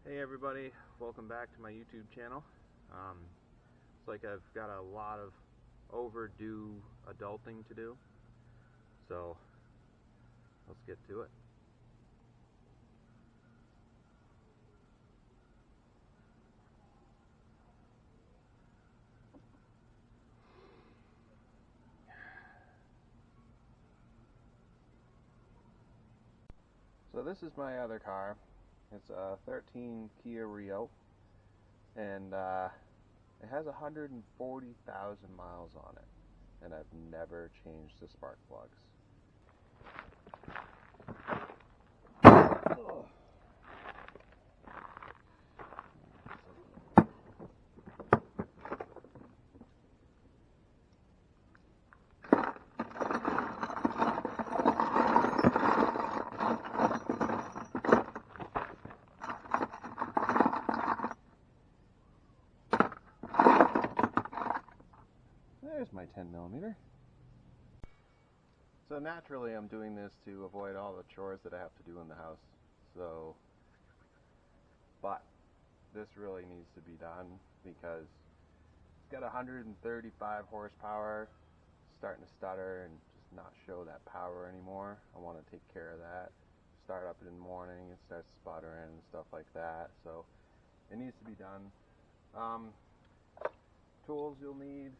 Hey everybody, welcome back to my YouTube channel. It's like I've got a lot of overdue adulting to do, so let's get to it. So this is my other car. It's a 13 Kia Rio, and it has 140,000 miles on it, and I've never changed the spark plugs. There's my 10mm. So naturally I'm doing this to avoid all the chores that I have to do in the house. But this really needs to be done because it's got 135 horsepower, starting to stutter and just not show that power anymore. I want to take care of that. Start up in the morning, it starts sputtering and stuff like that. So it needs to be done. Tools you'll need: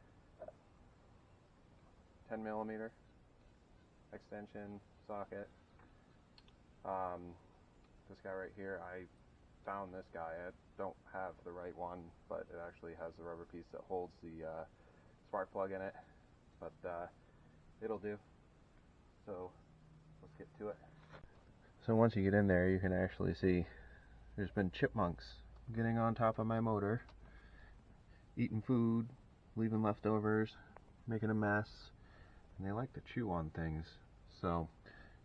10mm extension socket. This guy right here, I found this guy. I don't have the right one, but it actually has the rubber piece that holds the spark plug in it, but it'll do. So let's get to it. So once you get in there, you can actually see there's been chipmunks getting on top of my motor, eating food, leaving leftovers, making a mess, and they like to chew on things. So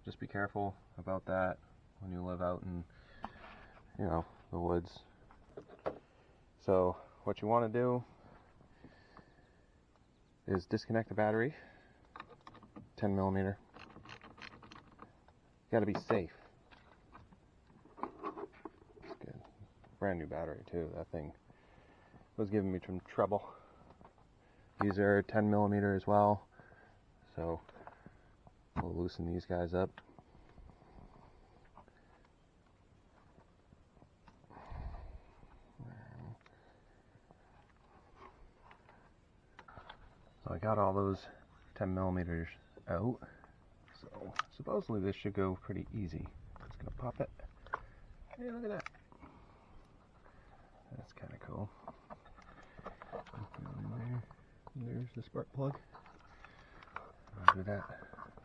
just be careful about that when you live out in, the woods. So what you want to do is disconnect the battery, 10mm. Got to be safe. That's good. Brand new battery too. That thing was giving me some trouble. These are 10mm as well, so we'll loosen these guys up. So I got all those 10mm out, so supposedly this should go pretty easy. Just gonna pop it. Hey, look at that. That's kind of cool. There's the spark plug. I'll do that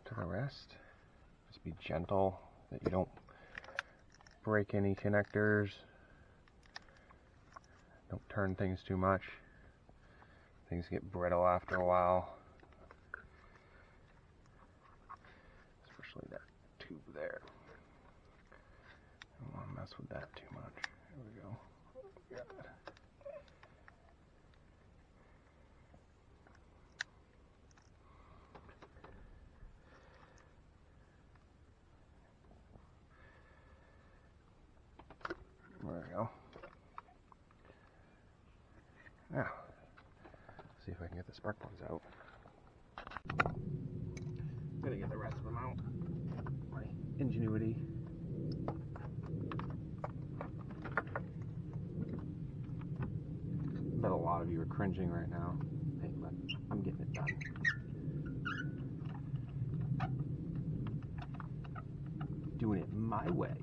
to the rest. Just be gentle that you don't break any connectors. Don't turn things too much. Things get brittle after a while. Especially that tube there. I don't want to mess with that too much. There we go. Oh, God. There we go. Now, see if I can get the spark plugs out. I'm gonna get the rest of them out. My ingenuity. I bet a lot of you are cringing right now. Hey, but I'm getting it done. Doing it my way.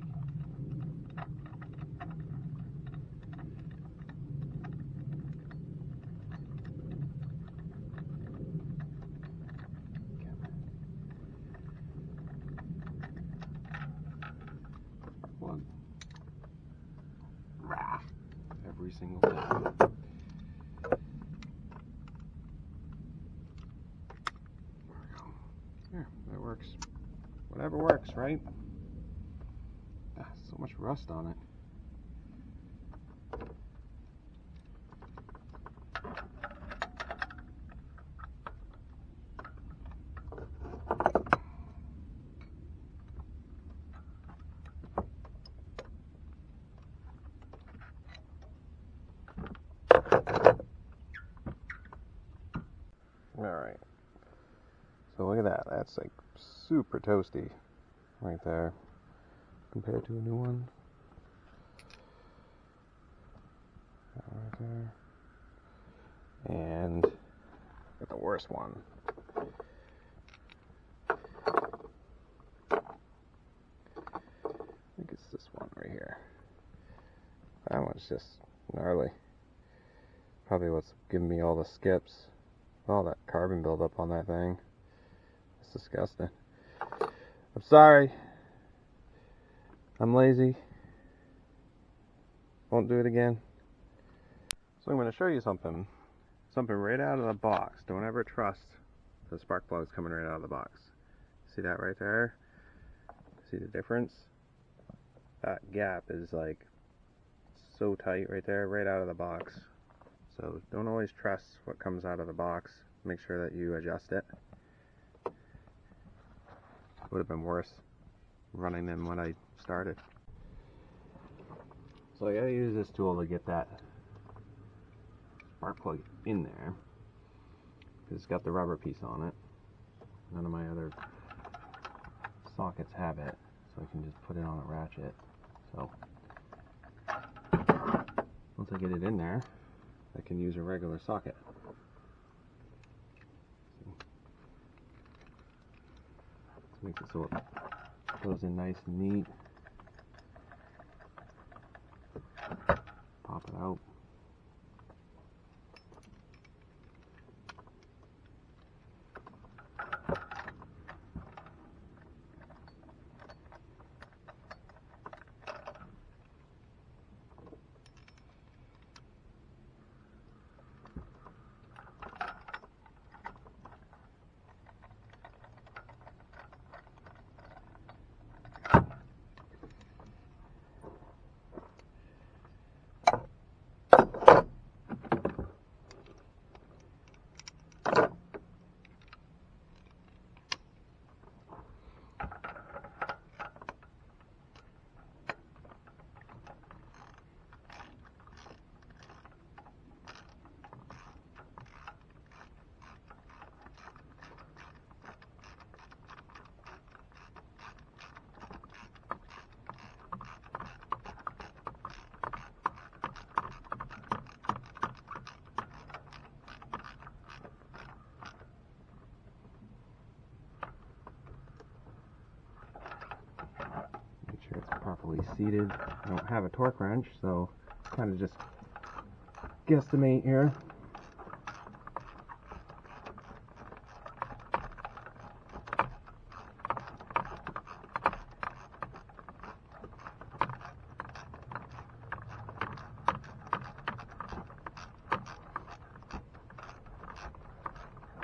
Plug. Rah. Every single time. There we go. There, that works. Whatever works, right? Ah, so much rust on it. That's like super toasty right there compared to a new one. That right there. And got the worst one. I think it's this one right here. That one's just gnarly. Probably what's giving me all the skips. All that carbon buildup on that thing. It's disgusting. I'm sorry. I'm lazy. Won't do it again. So I'm going to show you something right out of the box. Don't ever trust the spark plugs coming right out of the box. See that right there? See the difference? That gap is like so tight right there, right out of the box. So don't always trust what comes out of the box. Make sure that you adjust it. Would have been worse running than when I started. So I gotta use this tool to get that spark plug in there. It's got the rubber piece on it. None of my other sockets have it, so I can just put it on a ratchet. So once I get it in there, I can use a regular socket. Makes it so it goes in nice and neat. Pop it out. It's properly seated. I don't have a torque wrench, so kind of just guesstimate here.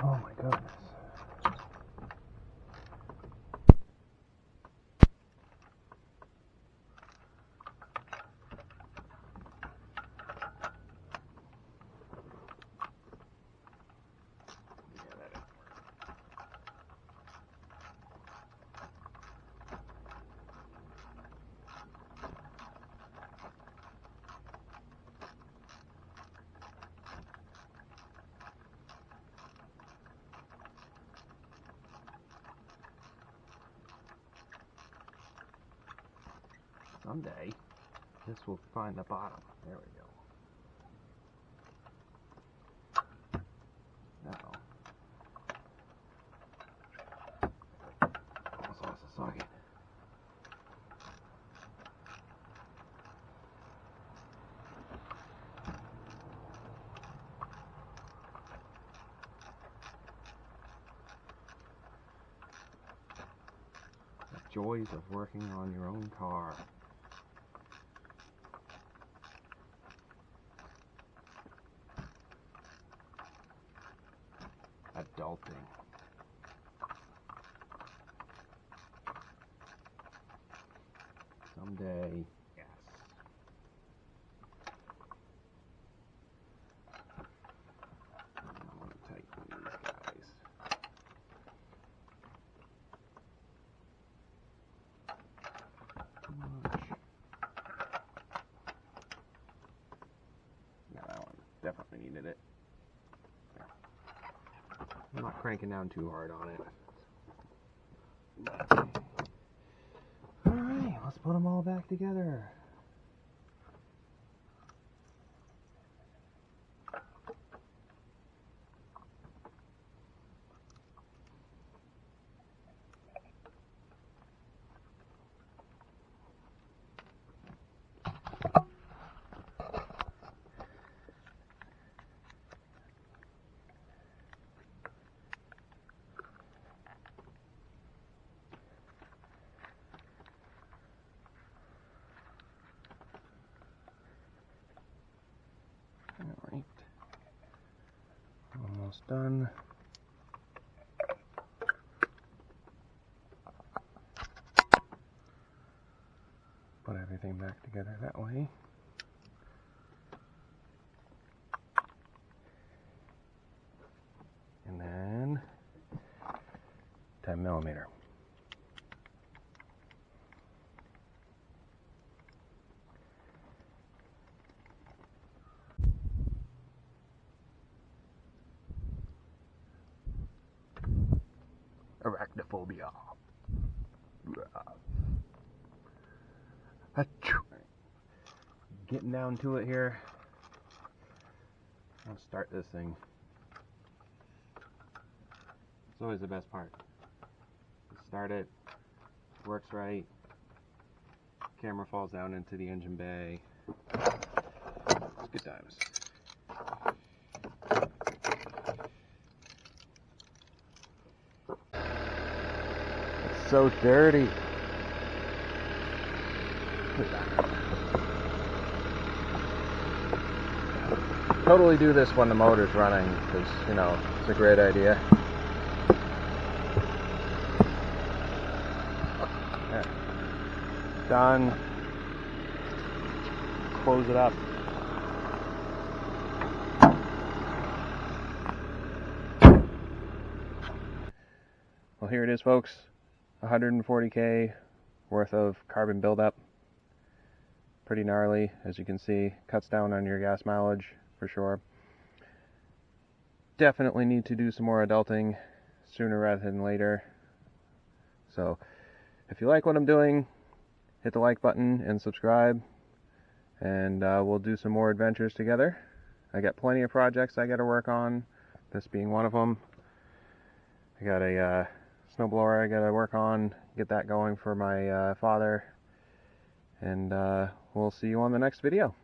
Oh my goodness. Someday, this will find the bottom. There we go. Uh-oh. Almost lost the socket. The joys of working on your own car. Adulting. Someday, yes. I want to tighten these guys. Too much. Yeah, that one definitely needed it. I'm not cranking down too hard on it. put them all back together. Alright, almost done. Put everything back together that way. And then 10 millimeter. Arachnophobia. Getting down to it here. Let's start this thing. It's always the best part. Start it, works right, camera falls down into the engine bay. It's good times. It's so dirty. Totally do this when the motor's running, because, you know, it's a great idea. There. Done. Close it up. Well, here it is, folks. 140K worth of carbon buildup. Pretty gnarly, as you can see. Cuts down on your gas mileage for sure. Definitely need to do some more adulting sooner rather than later. So if you like what I'm doing, hit the like button and subscribe, and we'll do some more adventures together. I got plenty of projects I got to work on, this being one of them. I got a snowblower I got to work on, get that going for my father, and we'll see you on the next video.